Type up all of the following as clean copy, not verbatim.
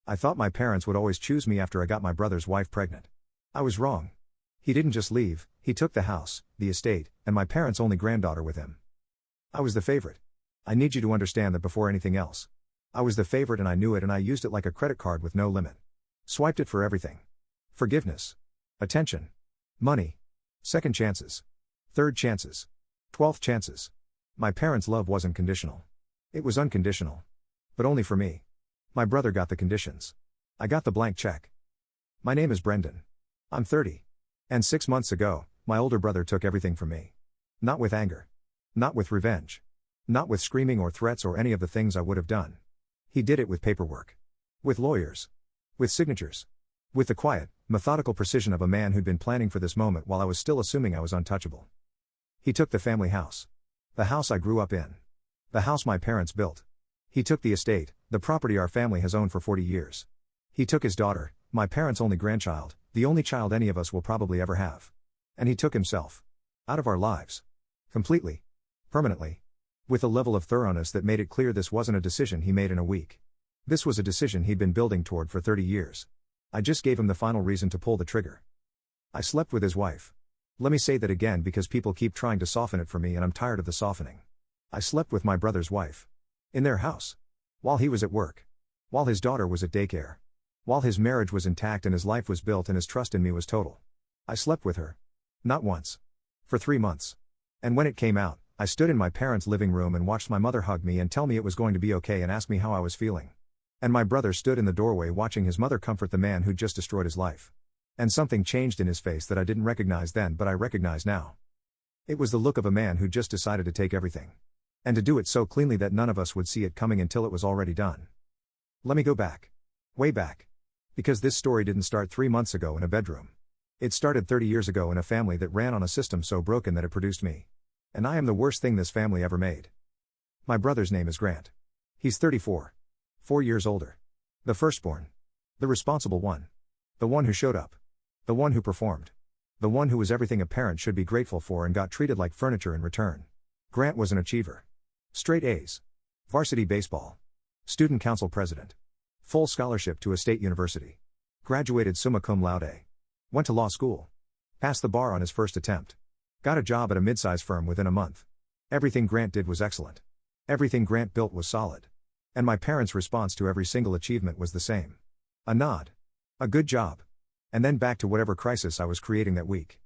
I thought my parents would always choose me after I got my brother's wife pregnant. I was wrong. He didn't just leave, he took the house, the estate, and my parents' only granddaughter with him. I was the favorite. I need you to understand that before anything else. I was the favorite and I knew it, and I used it like a credit card with no limit. Swiped it for everything. Forgiveness. Attention. Money. Second chances. Third chances. 12th chances. My parents' love wasn't conditional. It was unconditional. But only for me. My brother got the conditions. I got the blank check. My name is Brendan. I'm 30. And 6 months ago, my older brother took everything from me. Not with anger. Not with revenge. Not with screaming or threats or any of the things I would have done. He did it with paperwork. With lawyers. With signatures. With the quiet, methodical precision of a man who'd been planning for this moment while I was still assuming I was untouchable. He took the family house. The house I grew up in. The house my parents built. He took the estate, the property our family has owned for 40 years. He took his daughter, my parents' only grandchild, the only child any of us will probably ever have. And he took himself. Out of our lives. Completely. Permanently. With a level of thoroughness that made it clear this wasn't a decision he made in a week. This was a decision he'd been building toward for 30 years. I just gave him the final reason to pull the trigger. I slept with his wife. Let me say that again because people keep trying to soften it for me and I'm tired of the softening. I slept with my brother's wife. In their house. While he was at work. While his daughter was at daycare. While his marriage was intact and his life was built and his trust in me was total. I slept with her. Not once. For 3 months. And when it came out, I stood in my parents' living room and watched my mother hug me and tell me it was going to be okay and ask me how I was feeling. And my brother stood in the doorway watching his mother comfort the man who'd just destroyed his life. And something changed in his face that I didn't recognize then but I recognize now. It was the look of a man who just decided to take everything. And to do it so cleanly that none of us would see it coming until it was already done. Let me go back. Way back. Because this story didn't start 3 months ago in a bedroom. It started 30 years ago in a family that ran on a system so broken that it produced me. And I am the worst thing this family ever made. My brother's name is Grant. He's 34. 4 years older. The firstborn. The responsible one. The one who showed up. The one who performed. The one who was everything a parent should be grateful for and got treated like furniture in return. Grant was an achiever. Straight A's. Varsity baseball. Student council president. Full scholarship to a state university. Graduated summa cum laude. Went to law school. Passed the bar on his first attempt. Got a job at a mid-size firm within a month. Everything Grant did was excellent. Everything Grant built was solid. And my parents' response to every single achievement was the same. A nod. A good job. And then back to whatever crisis I was creating that week.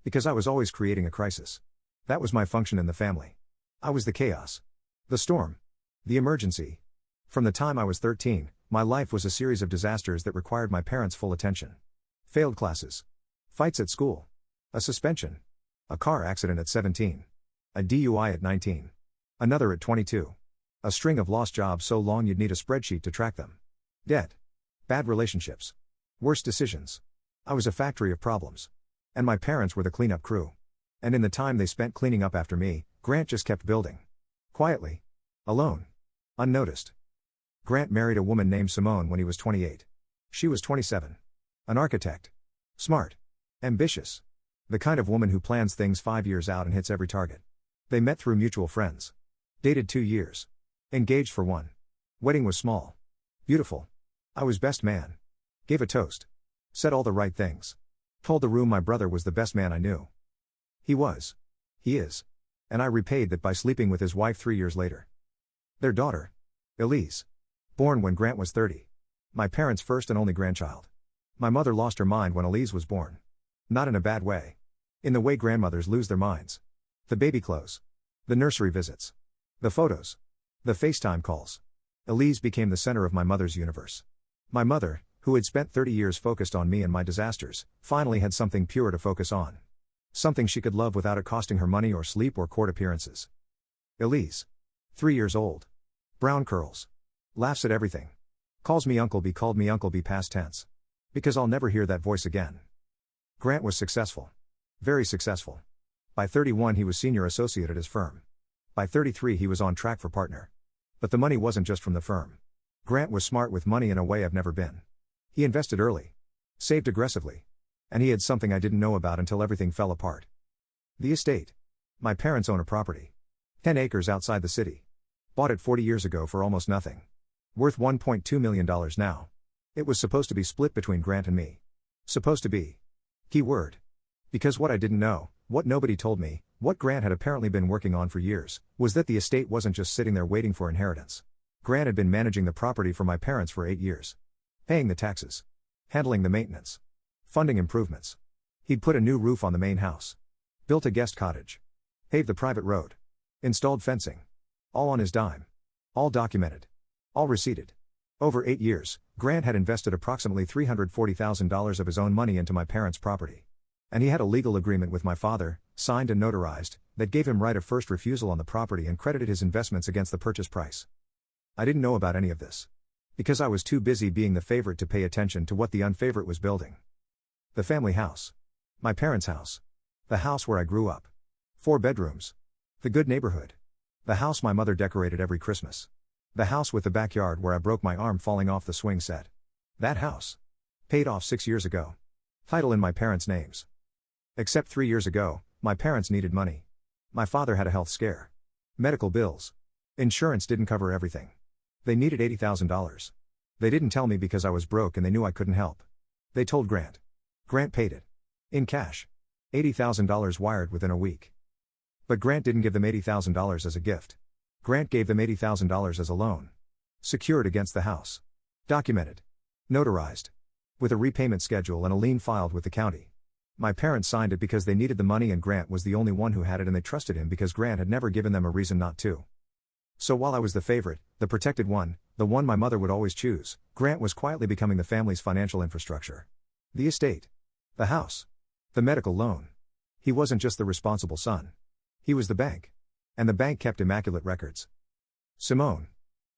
Because I was always creating a crisis. That was my function in the family. I was the chaos. The storm. The emergency. From the time I was 13, my life was a series of disasters that required my parents' full attention. Failed classes. Fights at school. A suspension. A car accident at 17. A DUI at 19. Another at 22. A string of lost jobs so long you'd need a spreadsheet to track them. Debt. Bad relationships. Worst decisions. I was a factory of problems. And my parents were the cleanup crew. And in the time they spent cleaning up after me, Grant just kept building. Quietly. Alone. Unnoticed. Grant married a woman named Simone when he was 28. She was 27. An architect. Smart. Ambitious. The kind of woman who plans things 5 years out and hits every target. They met through mutual friends. Dated 2 years. Engaged for 1. Wedding was small. Beautiful. I was best man. Gave a toast. Said all the right things. Told the room my brother was the best man I knew. He was. He is. And I repaid that by sleeping with his wife 3 years later. Their daughter. Elise. Born when Grant was 30. My parents' first and only grandchild. My mother lost her mind when Elise was born. Not in a bad way. In the way grandmothers lose their minds. The baby clothes. The nursery visits. The photos. The FaceTime calls. Elise became the center of my mother's universe. My mother, who had spent 30 years focused on me and my disasters, finally had something pure to focus on. Something she could love without it costing her money or sleep or court appearances. Elise. 3 years old. Brown curls. Laughs at everything. Calls me Uncle B. Called me Uncle B past tense. Because I'll never hear that voice again. Grant was successful. Very successful. By 31 he was senior associate at his firm. By 33 he was on track for partner. But the money wasn't just from the firm. Grant was smart with money in a way I've never been. He invested early. Saved aggressively. And he had something I didn't know about until everything fell apart. The estate. My parents own a property. 10 acres outside the city. Bought it 40 years ago for almost nothing. Worth $1.2 million now. It was supposed to be split between Grant and me. Supposed to be. Key word. Because what I didn't know, what nobody told me, what Grant had apparently been working on for years, was that the estate wasn't just sitting there waiting for inheritance. Grant had been managing the property for my parents for 8 years. Paying the taxes. Handling the maintenance. Funding improvements. He'd put a new roof on the main house. Built a guest cottage. Paved the private road. Installed fencing. All on his dime. All documented. All receipted. Over 8 years, Grant had invested approximately $340,000 of his own money into my parents' property. And he had a legal agreement with my father, signed and notarized, that gave him right of first refusal on the property and credited his investments against the purchase price. I didn't know about any of this. Because I was too busy being the favorite to pay attention to what the unfavorite was building. The family house. My parents' house. The house where I grew up. 4 bedrooms. The good neighborhood. The house my mother decorated every Christmas. The house with the backyard where I broke my arm falling off the swing set. That house. Paid off 6 years ago. Title in my parents' names. Except 3 years ago, my parents needed money. My father had a health scare. Medical bills. Insurance didn't cover everything. They needed $80,000. They didn't tell me because I was broke and they knew I couldn't help. They told Grant. Grant paid it. In cash. $80,000 wired within a week. But Grant didn't give them $80,000 as a gift. Grant gave them $80,000 as a loan. Secured against the house. Documented. Notarized. With a repayment schedule and a lien filed with the county. My parents signed it because they needed the money and Grant was the only one who had it and they trusted him because Grant had never given them a reason not to. So while I was the favorite, the protected one, the one my mother would always choose, Grant was quietly becoming the family's financial infrastructure. The estate. The house. The medical loan. He wasn't just the responsible son. He was the bank. And the bank kept immaculate records. Simone.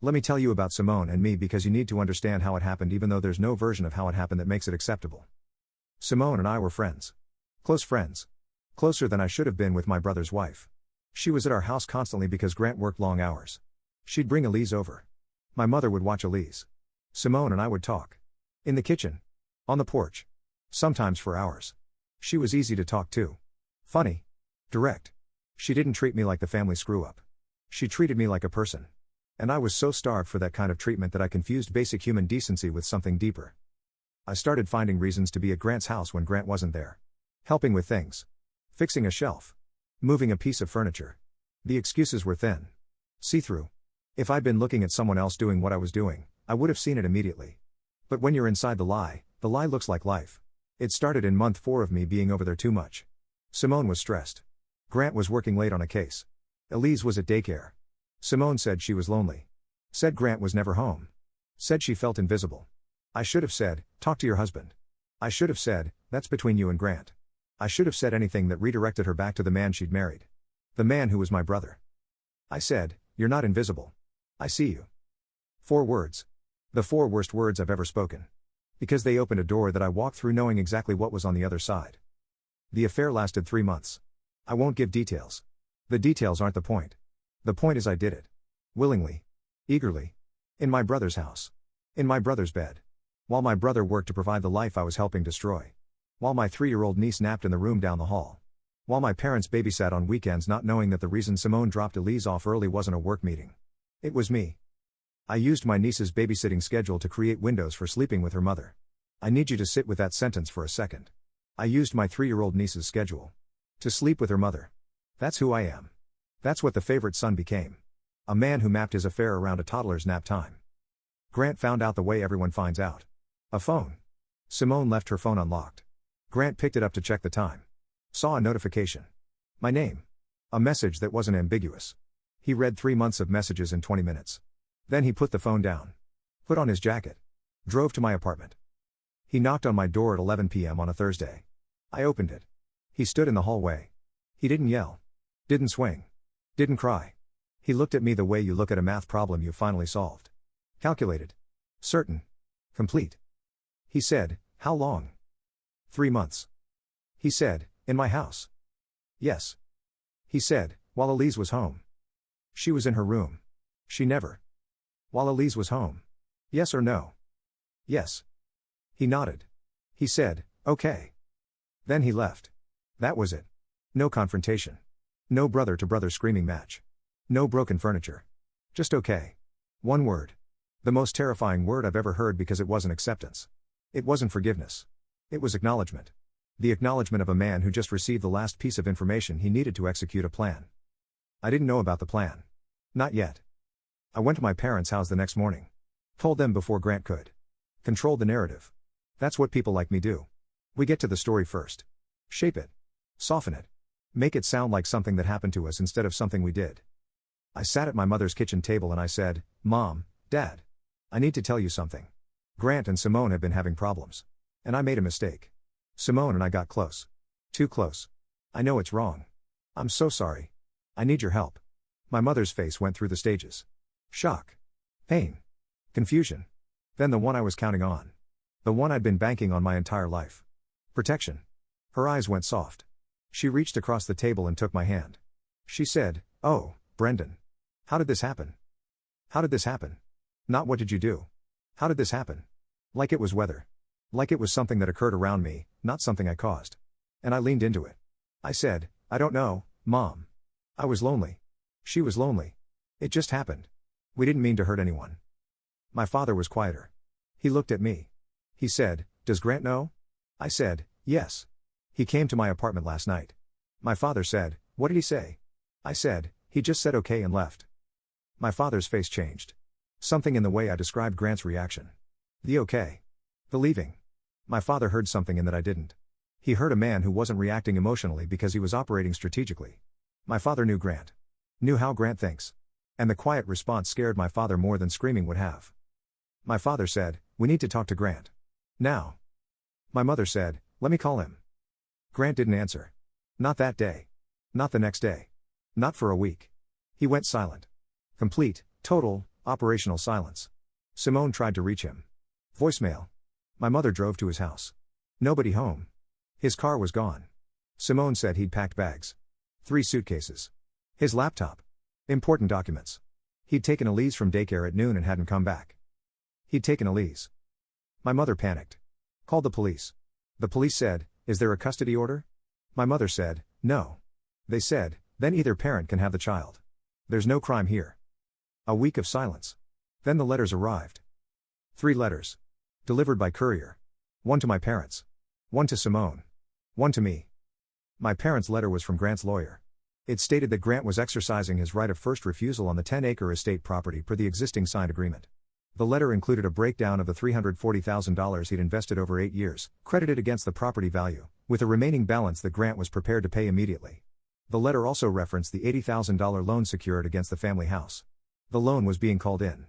Let me tell you about Simone and me because you need to understand how it happened even though there's no version of how it happened that makes it acceptable. Simone and I were friends. Close friends. Closer than I should have been with my brother's wife. She was at our house constantly because Grant worked long hours. She'd bring Elise over. My mother would watch Elise. Simone and I would talk. In the kitchen. On the porch. Sometimes for hours. She was easy to talk to. Funny. Direct. She didn't treat me like the family screw-up. She treated me like a person. And I was so starved for that kind of treatment that I confused basic human decency with something deeper. I started finding reasons to be at Grant's house when Grant wasn't there. Helping with things. Fixing a shelf. Moving a piece of furniture. The excuses were thin. See-through. If I'd been looking at someone else doing what I was doing, I would have seen it immediately. But when you're inside the lie looks like life. It started in month 4 of me being over there too much. Simone was stressed. Grant was working late on a case. Elise was at daycare. Simone said she was lonely. Said Grant was never home. Said she felt invisible. I should have said, talk to your husband. I should have said, that's between you and Grant. I should have said anything that redirected her back to the man she'd married. The man who was my brother. I said, you're not invisible. I see you. 4 words. The 4 worst words I've ever spoken. Because they opened a door that I walked through knowing exactly what was on the other side. The affair lasted 3 months. I won't give details. The details aren't the point. The point is I did it. Willingly. Eagerly. In my brother's house. In my brother's bed. While my brother worked to provide the life I was helping destroy. While my 3-year-old niece napped in the room down the hall. While my parents babysat on weekends not knowing that the reason Simone dropped Elise off early wasn't a work meeting. It was me. I used my niece's babysitting schedule to create windows for sleeping with her mother. I need you to sit with that sentence for a second. I used my 3-year-old niece's schedule. To sleep with her mother. That's who I am. That's what the favorite son became. A man who mapped his affair around a toddler's nap time. Grant found out the way everyone finds out. A phone. Simone left her phone unlocked. Grant picked it up to check the time. Saw a notification. My name. A message that wasn't ambiguous. He read 3 months of messages in 20 minutes. Then he put the phone down. Put on his jacket. Drove to my apartment. He knocked on my door at 11 p.m. on a Thursday. I opened it. He stood in the hallway. He didn't yell. Didn't swing. Didn't cry. He looked at me the way you look at a math problem you finally solved. Calculated. Certain. Complete. He said, how long? 3 months. He said, in my house. Yes. He said, while Elise was home. She was in her room. She never. While Elise was home. Yes or no? Yes. He nodded. He said, okay. Then he left. That was it. No confrontation. No brother-to-brother screaming match. No broken furniture. Just okay. 1 word. The most terrifying word I've ever heard because it wasn't acceptance. It wasn't forgiveness. It was acknowledgement. The acknowledgement of a man who just received the last piece of information he needed to execute a plan. I didn't know about the plan. Not yet. I went to my parents' house the next morning. Told them before Grant could. Controlled the narrative. That's what people like me do. We get to the story first. Shape it. Soften it. Make it sound like something that happened to us instead of something we did. I sat at my mother's kitchen table and I said, "Mom, Dad. I need to tell you something. Grant and Simone have been having problems. And I made a mistake. Simone and I got close. Too close. I know it's wrong. I'm so sorry. I need your help." My mother's face went through the stages. Shock. Pain. Confusion. Then the one I was counting on. The one I'd been banking on my entire life. Protection. Her eyes went soft. She reached across the table and took my hand. She said, "Oh, Brendan. How did this happen? How did this happen? Not what did you do? How did this happen?" Like it was weather. Like it was something that occurred around me, not something I caused. And I leaned into it. I said, "I don't know, Mom. I was lonely. She was lonely. It just happened. We didn't mean to hurt anyone." My father was quieter. He looked at me. He said, "Does Grant know?" I said, "Yes. He came to my apartment last night." My father said, "What did he say?" I said, "He just said okay and left." My father's face changed. Something in the way I described Grant's reaction. The okay. The leaving. My father heard something in that I didn't. He heard a man who wasn't reacting emotionally because he was operating strategically. My father knew Grant. Knew how Grant thinks. And the quiet response scared my father more than screaming would have. My father said, "We need to talk to Grant. Now." My mother said, "Let me call him." Grant didn't answer. Not that day. Not the next day. Not for a week. He went silent. Complete, total, operational silence. Simone tried to reach him. Voicemail. My mother drove to his house. Nobody home. His car was gone. Simone said he'd packed bags. 3 suitcases. His laptop. Important documents. He'd taken Elise from daycare at noon and hadn't come back. He'd taken Elise. My mother panicked. Called the police. The police said, "Is there a custody order?" My mother said, "No." They said, "Then either parent can have the child. There's no crime here." A week of silence. Then the letters arrived. 3 letters. Delivered by courier. 1 to my parents. 1 to Simone. 1 to me. My parents' letter was from Grant's lawyer. It stated that Grant was exercising his right of first refusal on the 10-acre estate property per the existing signed agreement. The letter included a breakdown of the $340,000 he'd invested over 8 years, credited against the property value, with a remaining balance that Grant was prepared to pay immediately. The letter also referenced the $80,000 loan secured against the family house. The loan was being called in.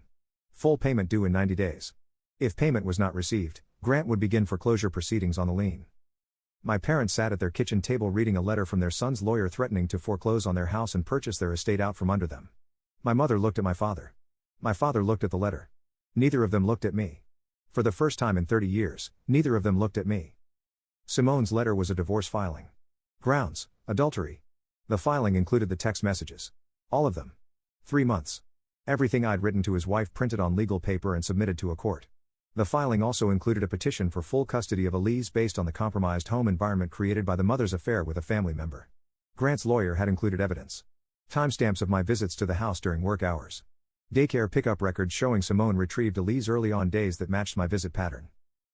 Full payment due in 90 days. If payment was not received, Grant would begin foreclosure proceedings on the lien. My parents sat at their kitchen table reading a letter from their son's lawyer threatening to foreclose on their house and purchase their estate out from under them. My mother looked at my father. My father looked at the letter. Neither of them looked at me. For the first time in 30 years, neither of them looked at me. Simone's letter was a divorce filing. Grounds, adultery. The filing included the text messages. All of them. 3 months. Everything I'd written to his wife printed on legal paper and submitted to a court. The filing also included a petition for full custody of Elise based on the compromised home environment created by the mother's affair with a family member. Grant's lawyer had included evidence. Timestamps of my visits to the house during work hours. Daycare pickup records showing Simone retrieved Elise early on days that matched my visit pattern.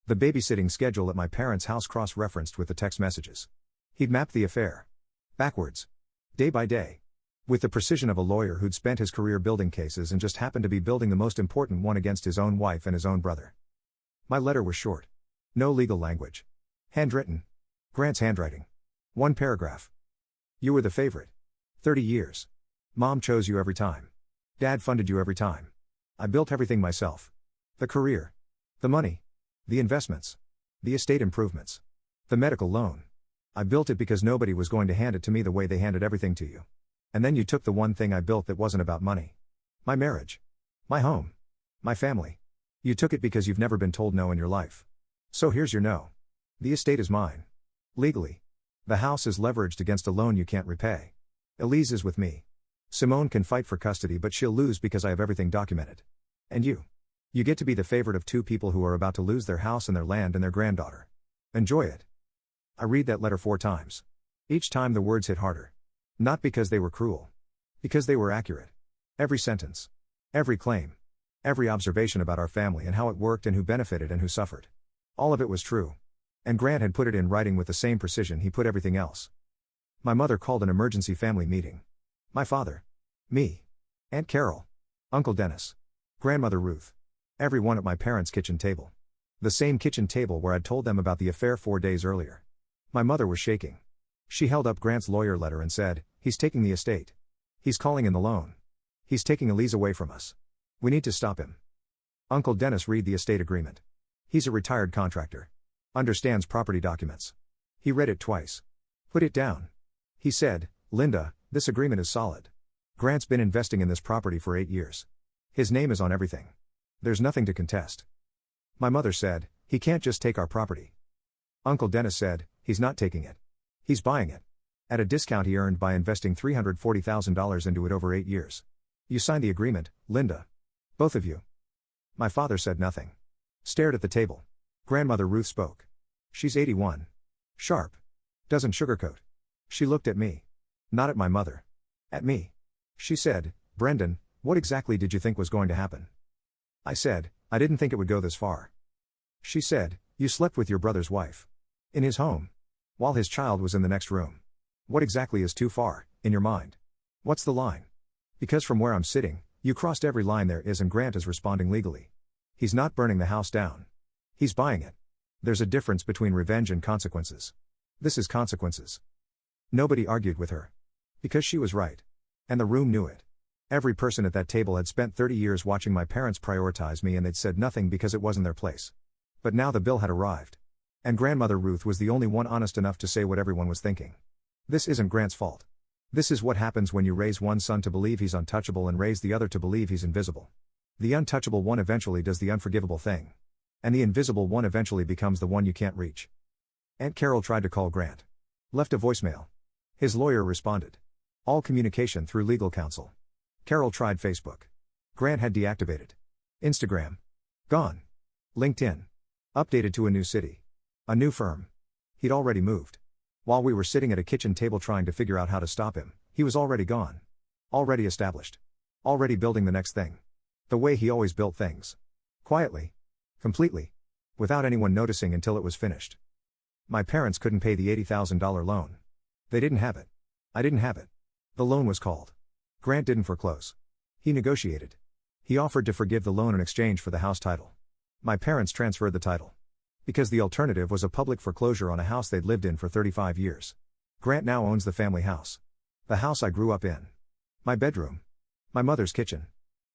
The babysitting schedule at my parents' house cross-referenced with the text messages. He'd mapped the affair. Backwards. Day by day. With the precision of a lawyer who'd spent his career building cases and just happened to be building the most important one against his own wife and his own brother. My letter was short. No legal language. Handwritten. Grant's handwriting. 1 paragraph. "You were the favorite. 30 years. Mom chose you every time. Dad funded you every time. I built everything myself. The career. The money. The investments. The estate improvements. The medical loan. I built it because nobody was going to hand it to me the way they handed everything to you. And then you took the one thing I built that wasn't about money. My marriage. My home. My family. You took it because you've never been told no in your life. So here's your no. The estate is mine. Legally. The house is leveraged against a loan you can't repay. Elise is with me. Simone can fight for custody but she'll lose because I have everything documented. And you. You get to be the favorite of 2 people who are about to lose their house and their land and their granddaughter. Enjoy it." I read that letter 4 times. Each time the words hit harder. Not because they were cruel. Because they were accurate. Every sentence. Every claim. Every observation about our family and how it worked and who benefited and who suffered. All of it was true. And Grant had put it in writing with the same precision he put everything else. My mother called an emergency family meeting. My father. Me. Aunt Carol. Uncle Dennis. Grandmother Ruth. Everyone at my parents' kitchen table. The same kitchen table where I'd told them about the affair 4 days earlier. My mother was shaking. She held up Grant's lawyer letter and said, "He's taking the estate. He's calling in the loan. He's taking Elise away from us. We need to stop him." Uncle Dennis read the estate agreement. He's a retired contractor. Understands property documents. He read it twice. Put it down. He said, "Linda, this agreement is solid. Grant's been investing in this property for 8 years. His name is on everything. There's nothing to contest." My mother said, "He can't just take our property." Uncle Dennis said, "He's not taking it. He's buying it. At a discount he earned by investing $340,000 into it over 8 years. You signed the agreement, Linda. Both of you." My father said nothing. Stared at the table. Grandmother Ruth spoke. She's 81. Sharp. Doesn't sugarcoat. She looked at me. Not at my mother. At me. She said, "Brendan, what exactly did you think was going to happen?" I said, "I didn't think it would go this far." She said, "You slept with your brother's wife. In his home. While his child was in the next room. What exactly is too far, in your mind? What's the line? Because from where I'm sitting, you crossed every line there is and Grant is responding legally. He's not burning the house down. He's buying it. There's a difference between revenge and consequences. This is consequences." Nobody argued with her. Because she was right. And the room knew it. Every person at that table had spent 30 years watching my parents prioritize me and they'd said nothing because it wasn't their place. But now the bill had arrived. And Grandmother Ruth was the only one honest enough to say what everyone was thinking. This isn't Grant's fault. This is what happens when you raise one son to believe he's untouchable and raise the other to believe he's invisible. The untouchable one eventually does the unforgivable thing. And the invisible one eventually becomes the one you can't reach. Aunt Carol tried to call Grant. Left a voicemail. His lawyer responded. All communication through legal counsel. Carol tried Facebook. Grant had deactivated. Instagram. Gone. LinkedIn. Updated to a new city. A new firm. He'd already moved. While we were sitting at a kitchen table trying to figure out how to stop him, he was already gone. Already established. Already building the next thing. The way he always built things. Quietly. Completely. Without anyone noticing until it was finished. My parents couldn't pay the $80,000 loan. They didn't have it. I didn't have it. The loan was called. Grant didn't foreclose. He negotiated. He offered to forgive the loan in exchange for the house title. My parents transferred the title. Because the alternative was a public foreclosure on a house they'd lived in for 35 years. Grant now owns the family house. The house I grew up in. My bedroom. My mother's kitchen.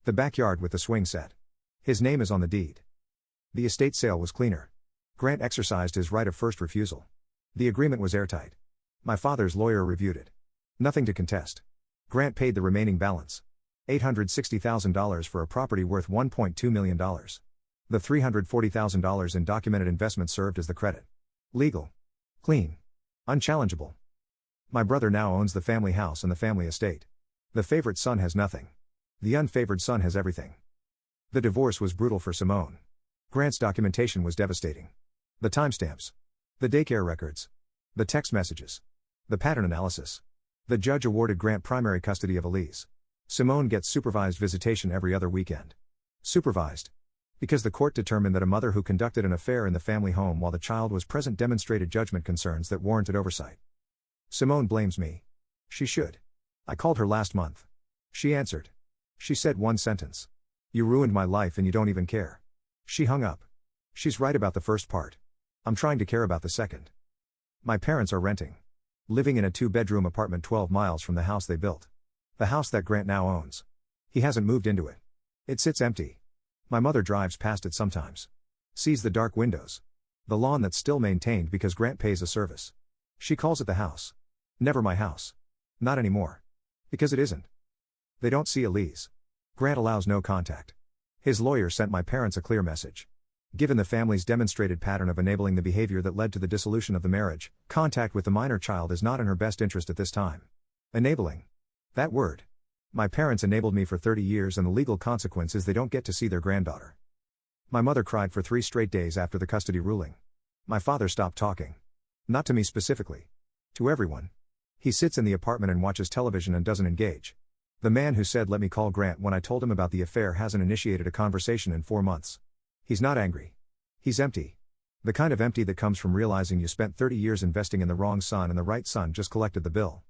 The backyard with the swing set. His name is on the deed. The estate sale was cleaner. Grant exercised his right of first refusal. The agreement was airtight. My father's lawyer reviewed it. Nothing to contest. Grant paid the remaining balance. $860,000 for a property worth $1.2 million. The $340,000 in documented investment served as the credit. Legal. Clean. Unchallengeable. My brother now owns the family house and the family estate. The favorite son has nothing. The unfavored son has everything. The divorce was brutal for Simone. Grant's documentation was devastating. The timestamps. The daycare records. The text messages. The pattern analysis. The judge awarded Grant primary custody of Elise. Simone gets supervised visitation every other weekend. Supervised. Because the court determined that a mother who conducted an affair in the family home while the child was present demonstrated judgment concerns that warranted oversight. Simone blames me. She should. I called her last month. She answered. She said one sentence. "You ruined my life and you don't even care." She hung up. She's right about the first part. I'm trying to care about the second. My parents are renting. Living in a 2-bedroom apartment 12 miles from the house they built. The house that Grant now owns. He hasn't moved into it. It sits empty. My mother drives past it sometimes. Sees the dark windows. The lawn that's still maintained because Grant pays a service. She calls it the house. Never my house. Not anymore. Because it isn't. They don't see Elise. Grant allows no contact. His lawyer sent my parents a clear message. Given the family's demonstrated pattern of enabling the behavior that led to the dissolution of the marriage, contact with the minor child is not in her best interest at this time. Enabling. That word. My parents enabled me for 30 years and the legal consequence is they don't get to see their granddaughter. My mother cried for 3 straight days after the custody ruling. My father stopped talking. Not to me specifically. To everyone. He sits in the apartment and watches television and doesn't engage. The man who said let me call Grant when I told him about the affair hasn't initiated a conversation in 4 months. He's not angry. He's empty. The kind of empty that comes from realizing you spent 30 years investing in the wrong son and the right son just collected the bill.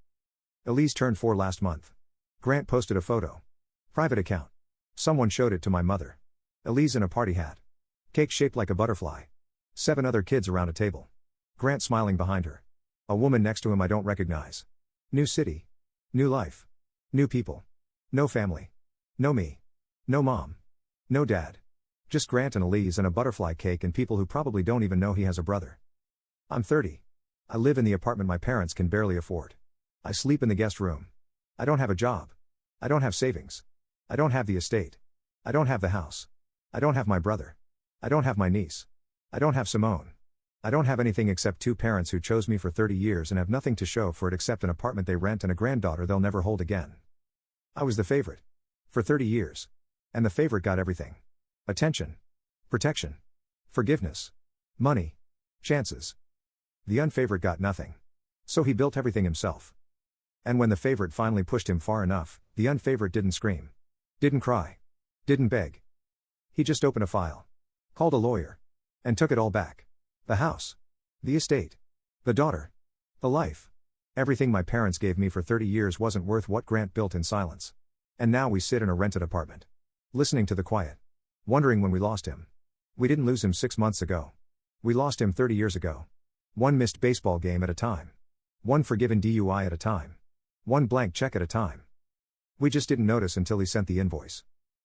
Elise turned 4 last month. Grant posted a photo. Private account. Someone showed it to my mother. Elise in a party hat. Cake shaped like a butterfly. 7 other kids around a table. Grant smiling behind her. A woman next to him I don't recognize. New city. New life. New people. No family. No me. No mom. No dad. Just Grant and Elise and a butterfly cake and people who probably don't even know he has a brother. I'm 30. I live in the apartment my parents can barely afford. I sleep in the guest room. I don't have a job. I don't have savings. I don't have the estate. I don't have the house. I don't have my brother. I don't have my niece. I don't have Simone. I don't have anything except 2 parents who chose me for 30 years and have nothing to show for it except an apartment they rent and a granddaughter they'll never hold again. I was the favorite. For 30 years. And the favorite got everything. Attention. Protection. Forgiveness. Money. Chances. The unfavorite got nothing. So he built everything himself. And when the favorite finally pushed him far enough, the unfavorite didn't scream. Didn't cry. Didn't beg. He just opened a file. Called a lawyer. And took it all back. The house. The estate. The daughter. The life. Everything my parents gave me for 30 years wasn't worth what Grant built in silence. And now we sit in a rented apartment. Listening to the quiet. Wondering when we lost him. We didn't lose him 6 months ago. We lost him 30 years ago. 1 missed baseball game at a time. 1 forgiven DUI at a time. 1 blank check at a time. We just didn't notice until he sent the invoice.